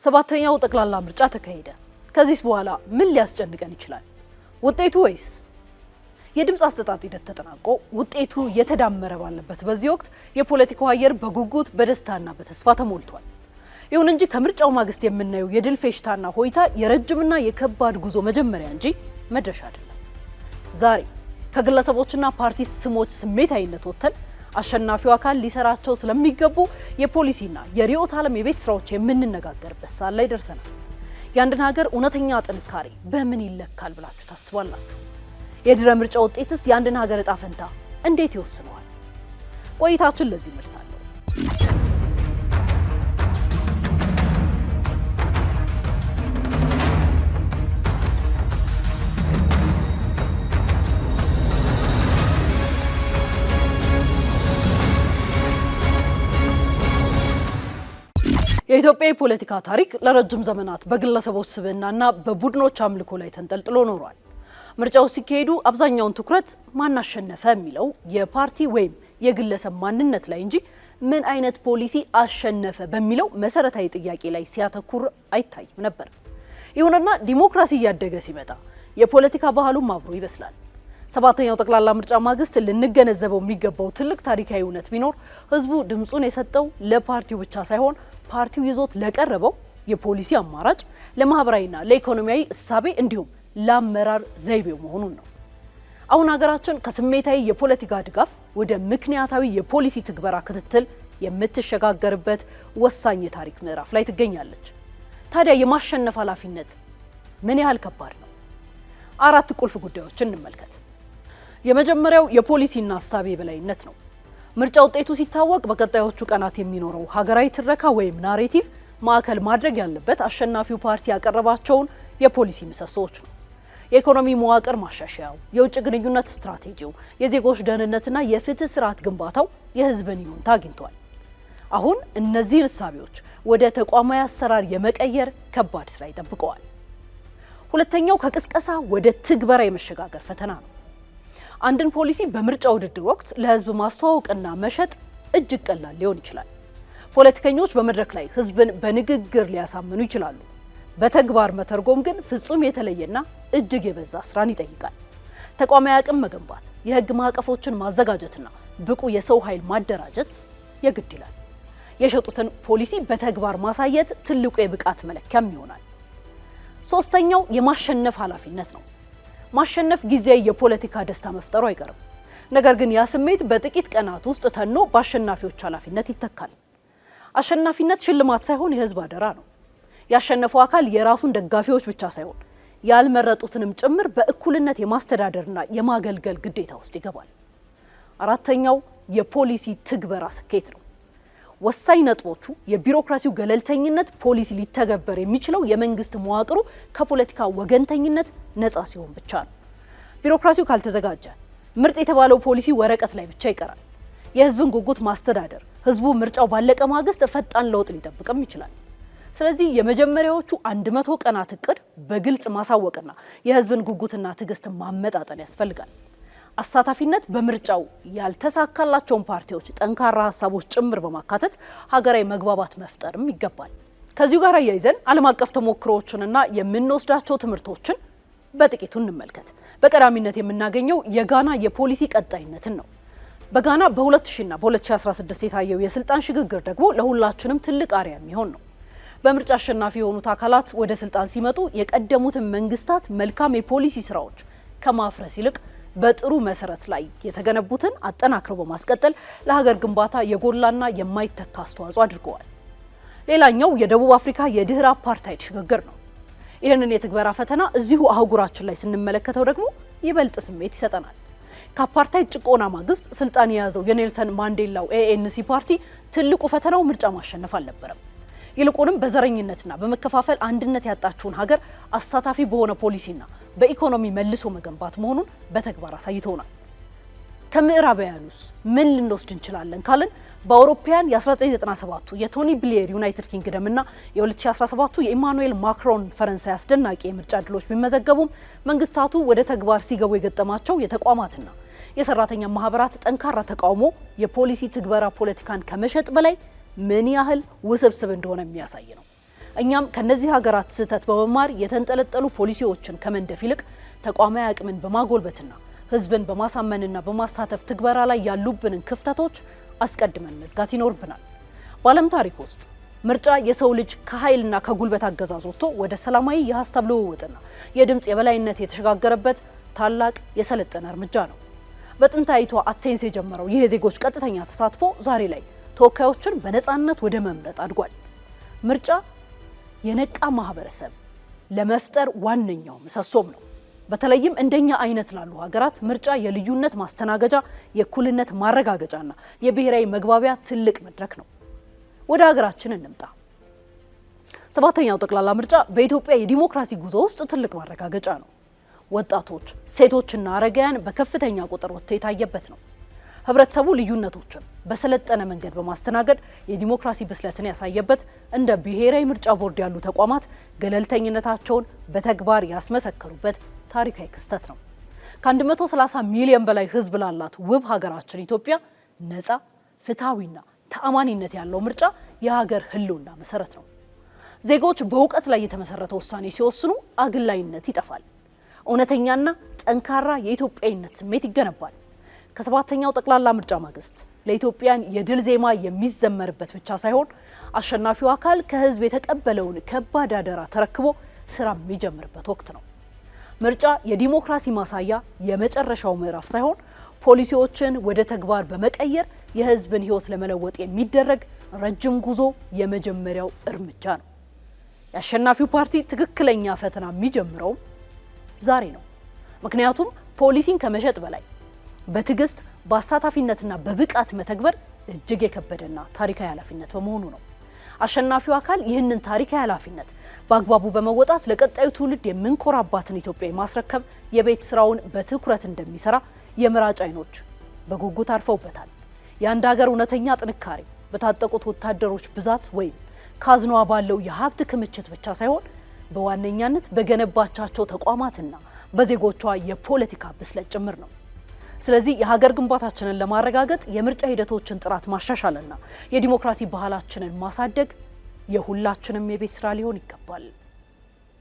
ሰባተኛው ጠቅላላ ምርጫ ተካሄደ። ከዚህስ በኋላ ምን ሊያስጨንቀን ይችላል? ውጤቱ ወይስ? የድምፅ አሰጣጥ ሂደት ተጠናቆ ውጤቱ የተዳመረ ባለበት በዚህ ወቅት የፖለቲካው አየር በጉጉት በደስታና በተስፋ ተሞልቷል። ይሁን እንጂ ከምርጫው ማግስት የምናየው የድል ፌሽታና ሆይታ የረጅምና የከባድ ጉዞ መጀመሪያ እንጂ መድረሻ አይደለም። ዛሬ ከግለሰቦችና ፓርቲ ስሞች ስሜታዊነት ወጥተን አሸናፊው አካል ሊሰራቸው ስለሚገቡ የፖሊሲና የርዕዮተ ዓለም የቤት ስራዎች የምንነጋገርበት ሰዓት ላይ ደርሰናል። የአንድን ሀገር እውነተኛ ጥንካሬ በምን ይለካል ብላችሁ ታስባላችሁ? የድህረ ምርጫ ውጤትስ የአንድን ሀገር ዕጣ ፈንታ እንዴት ይወስነዋል? ቆይታችን ለዚህ መልስ አለው። የኢትዮጵያ የፖለቲካ ታሪክ ለረጅም ዘመናት በግለሰቦች ስብዕናና በቡድኖች አምልኮ ላይ ተንጠልጥሎ ኖሯል። ምርጫው ሲካሄዱ አብዛኛውን ትኩረት ማን አሸነፈ የሚለው የፓርቲ ወይም የግለሰብ ማንነት ላይ እንጂ ምን አይነት ፖሊሲ አሸነፈ በሚለው መሰረታዊ ጥያቄ ላይ ሲያተኩር አይታይም ነበር። ይሁንና ዲሞክራሲ እያደገ ሲመጣ የፖለቲካ ባህሉም አብሮ ይበስላል። ሰባተኛው ጠቅላላ ምርጫ ማግስት ልንገነዘበው የሚገባው ትልቅ ታሪካዊ እውነት ቢኖር ህዝቡ ድምጹን የሰጠው ለፓርቲው ብቻ ሳይሆን ፓርቲው ይዞት ለቀረበው የፖሊሲ አማራጭ፣ ለማህበራዊና ለኢኮኖሚያዊ እሳቤ እንዲሁም ለአመራር ዘይቤው መሆኑን ነው። አሁን ሀገራችን ከስሜታዊ የፖለቲካ ድጋፍ ወደ ምክንያታዊ የፖሊሲ ትግበራ ክትትል የምትሸጋገርበት ወሳኝ የታሪክ ምዕራፍ ላይ ትገኛለች። ታዲያ የማሸነፍ ኃላፊነት ምን ያህል ከባድ ነው? አራት ቁልፍ ጉዳዮችን እንመልከት። የመጀመሪያው የፖሊሲና እሳቤ የበላይነት ነው። ምርጫ ውጤቱ ሲታወቅ በቀጣዮቹ ቀናት የሚኖረው ሀገራዊ ትረካ ወይም ናሬቲቭ ማዕከል ማድረግ ያለበት አሸናፊው ፓርቲ ያቀረባቸውን የፖሊሲ ምሰሶዎች ነው። የኢኮኖሚ መዋቅር ማሻሻያው፣ የውጭ ግንኙነት ስትራቴጂው፣ የዜጎች ደህንነትና የፍትህ ስርዓት ግንባታው የህዝብን ይሁንታ አግኝቷል። አሁን እነዚህን እሳቤዎች ወደ ተቋማዊ አሰራር የመቀየር ከባድ ስራ ይጠብቀዋል። ሁለተኛው ከቅስቀሳ ወደ ትግበራ የመሸጋገር ፈተና ነው። አንድን ፖሊሲ በምርጫ ውድድር ወቅት ለህዝብ ማስተዋወቅና መሸጥ እጅግ ቀላል ሊሆን ይችላል። ፖለቲከኞች በመድረክ ላይ ህዝብን በንግግር ሊያሳምኑ ይችላሉ። በተግባር መተርጎም ግን ፍጹም የተለየና እጅግ የበዛ ስራን ይጠይቃል። ተቋማዊ አቅም መገንባት፣ የህግ ማዕቀፎችን ማዘጋጀትና ብቁ የሰው ኃይል ማደራጀት የግድ ይላል። የሸጡትን ፖሊሲ በተግባር ማሳየት ትልቁ የብቃት መለኪያም ይሆናል። ሶስተኛው የማሸነፍ ኃላፊነት ነው። ማሸነፍ ጊዜያዊ የፖለቲካ ደስታ መፍጠሩ አይቀርም። ነገር ግን ያ ስሜት በጥቂት ቀናት ውስጥ ተኖ በአሸናፊዎች ኃላፊነት ይተካል። አሸናፊነት ሽልማት ሳይሆን የህዝብ አደራ ነው። ያሸነፈው አካል የራሱን ደጋፊዎች ብቻ ሳይሆን ያልመረጡትንም ጭምር በእኩልነት የማስተዳደርና የማገልገል ግዴታ ውስጥ ይገባል። አራተኛው የፖሊሲ ትግበራ ስኬት ነው። ወሳኝ ነጥቦቹ የቢሮክራሲው ገለልተኝነት፣ ፖሊሲ ሊተገበር የሚችለው የመንግስት መዋቅሩ ከፖለቲካ ወገንተኝነት ነፃ ሲሆን ብቻ ነው። ቢሮክራሲው ካልተዘጋጀ ምርጥ የተባለው ፖሊሲ ወረቀት ላይ ብቻ ይቀራል። የህዝብን ጉጉት ማስተዳደር፣ ህዝቡ ምርጫው ባለቀ ማግስት ፈጣን ለውጥ ሊጠብቅም ይችላል። ስለዚህ የመጀመሪያዎቹ 100 ቀናት እቅድ በግልጽ ማሳወቅና የህዝብን ጉጉትና ትዕግስት ማመጣጠን ያስፈልጋል። አሳታፊነት በምርጫው ያልተሳካላቸውን ፓርቲዎች ጠንካራ ሀሳቦች ጭምር በማካተት ሀገራዊ መግባባት መፍጠርም ይገባል። ከዚሁ ጋር አያይዘን ዓለም አቀፍ ተሞክሮዎችንና የምንወስዳቸው ትምህርቶችን በጥቂቱ እንመልከት። በቀዳሚነት የምናገኘው የጋና የፖሊሲ ቀጣይነትን ነው። በጋና በ2000ና በ2016 የታየው የስልጣን ሽግግር ደግሞ ለሁላችንም ትልቅ አርአያ የሚሆን ነው። በምርጫ አሸናፊ የሆኑት አካላት ወደ ስልጣን ሲመጡ የቀደሙትን መንግስታት መልካም የፖሊሲ ስራዎች ከማፍረስ ይልቅ በጥሩ መሰረት ላይ የተገነቡትን አጠናክረው በማስቀጠል ለሀገር ግንባታ የጎላና የማይተካ አስተዋጽኦ አድርገዋል። ሌላኛው የደቡብ አፍሪካ የድህረ አፓርታይድ ሽግግር ነው። ይህንን የትግበራ ፈተና እዚሁ አህጉራችን ላይ ስንመለከተው ደግሞ ይበልጥ ስሜት ይሰጠናል። ከአፓርታይድ ጭቆና ማግስት ስልጣን የያዘው የኔልሰን ማንዴላው ኤኤንሲ ፓርቲ ትልቁ ፈተናው ምርጫ ማሸነፍ አልነበረም። ይልቁንም በዘረኝነትና በመከፋፈል አንድነት ያጣችውን ሀገር አሳታፊ በሆነ ፖሊሲና በኢኮኖሚ መልሶ መገንባት መሆኑን በተግባር አሳይተውናል። ከምዕራባውያኑስ ምን ልንወስድ እንችላለን ካልን በአውሮፓውያን የ1997ቱ የቶኒ ብሌር ዩናይትድ ኪንግደም እና የ2017ቱ የኢማኑኤል ማክሮን ፈረንሳይ አስደናቂ የምርጫ ድሎች ቢመዘገቡም መንግስታቱ ወደ ተግባር ሲገቡ የገጠማቸው የተቋማትና የሰራተኛ ማህበራት ጠንካራ ተቃውሞ የፖሊሲ ትግበራ ፖለቲካን ከመሸጥ በላይ ምን ያህል ውስብስብ እንደሆነ የሚያሳይ ነው። እኛም ከነዚህ ሀገራት ስህተት በመማር የተንጠለጠሉ ፖሊሲዎችን ከመንደፍ ይልቅ ተቋማዊ አቅምን በማጎልበትና ህዝብን በማሳመንና በማሳተፍ ትግበራ ላይ ያሉብንን ክፍተቶች አስቀድመን መዝጋት ይኖርብናል። በዓለም ታሪክ ውስጥ ምርጫ የሰው ልጅ ከኃይልና ከጉልበት አገዛዝ ወጥቶ ወደ ሰላማዊ የሀሳብ ልውውጥና የድምፅ የበላይነት የተሸጋገረበት ታላቅ የሰለጠነ እርምጃ ነው። በጥንታዊቷ አቴንስ የጀመረው ይህ የዜጎች ቀጥተኛ ተሳትፎ ዛሬ ላይ ተወካዮችን በነፃነት ወደ መምረጥ አድጓል። ምርጫ የነቃ ማህበረሰብ ለመፍጠር ዋነኛው ምሰሶም ነው። በተለይም እንደኛ አይነት ላሉ ሀገራት ምርጫ የልዩነት ማስተናገጃ፣ የእኩልነት ማረጋገጫና የብሔራዊ መግባቢያ ትልቅ መድረክ ነው። ወደ ሀገራችን እንምጣ። ሰባተኛው ጠቅላላ ምርጫ በኢትዮጵያ የዲሞክራሲ ጉዞ ውስጥ ትልቅ ማረጋገጫ ነው። ወጣቶች፣ ሴቶችና አረጋውያን በከፍተኛ ቁጥር ወጥተው የታየበት ነው። ህብረተሰቡ ልዩነቶችን በሰለጠነ መንገድ በማስተናገድ የዲሞክራሲ ብስለትን ያሳየበት፣ እንደ ብሔራዊ ምርጫ ቦርድ ያሉ ተቋማት ገለልተኝነታቸውን በተግባር ያስመሰከሩበት ታሪካዊ ክስተት ነው። ከ130 ሚሊዮን በላይ ህዝብ ላላት ውብ ሀገራችን ኢትዮጵያ ነፃ፣ ፍትሐዊና ተአማኒነት ያለው ምርጫ የሀገር ህልውና መሰረት ነው። ዜጎች በእውቀት ላይ የተመሰረተ ውሳኔ ሲወስኑ አግላይነት ይጠፋል። እውነተኛና ጠንካራ የኢትዮጵያዊነት ስሜት ይገነባል። ከሰባተኛው ጠቅላላ ምርጫ ማግስት ለኢትዮጵያን የድል ዜማ የሚዘመርበት ብቻ ሳይሆን አሸናፊው አካል ከህዝብ የተቀበለውን ከባድ አደራ ተረክቦ ስራ የሚጀምርበት ወቅት ነው። ምርጫ የዲሞክራሲ ማሳያ የመጨረሻው ምዕራፍ ሳይሆን ፖሊሲዎችን ወደ ተግባር በመቀየር የህዝብን ህይወት ለመለወጥ የሚደረግ ረጅም ጉዞ የመጀመሪያው እርምጃ ነው። የአሸናፊው ፓርቲ ትክክለኛ ፈተና የሚጀምረው ዛሬ ነው። ምክንያቱም ፖሊሲን ከመሸጥ በላይ በትዕግስት በአሳታፊነትና በብቃት መተግበር እጅግ የከበደና ታሪካዊ ኃላፊነት በመሆኑ ነው። አሸናፊው አካል ይህንን ታሪካዊ ኃላፊነት በአግባቡ በመወጣት ለቀጣዩ ትውልድ የምንኮራባትን ኢትዮጵያ ማስረከብ የቤት ስራውን በትኩረት እንደሚሰራ የመራጭ አይኖች በጉጉት አርፈውበታል። የአንድ ሀገር እውነተኛ ጥንካሬ በታጠቁት ወታደሮች ብዛት ወይም ካዝኗ ባለው የሀብት ክምችት ብቻ ሳይሆን በዋነኛነት በገነባቻቸው ተቋማትና በዜጎቿ የፖለቲካ ብስለት ጭምር ነው። ስለዚህ የሀገር ግንባታችንን ለማረጋገጥ የምርጫ ሂደቶችን ጥራት ማሻሻልና የዲሞክራሲ ባህላችንን ማሳደግ የሁላችንም የቤት ስራ ሊሆን ይገባል።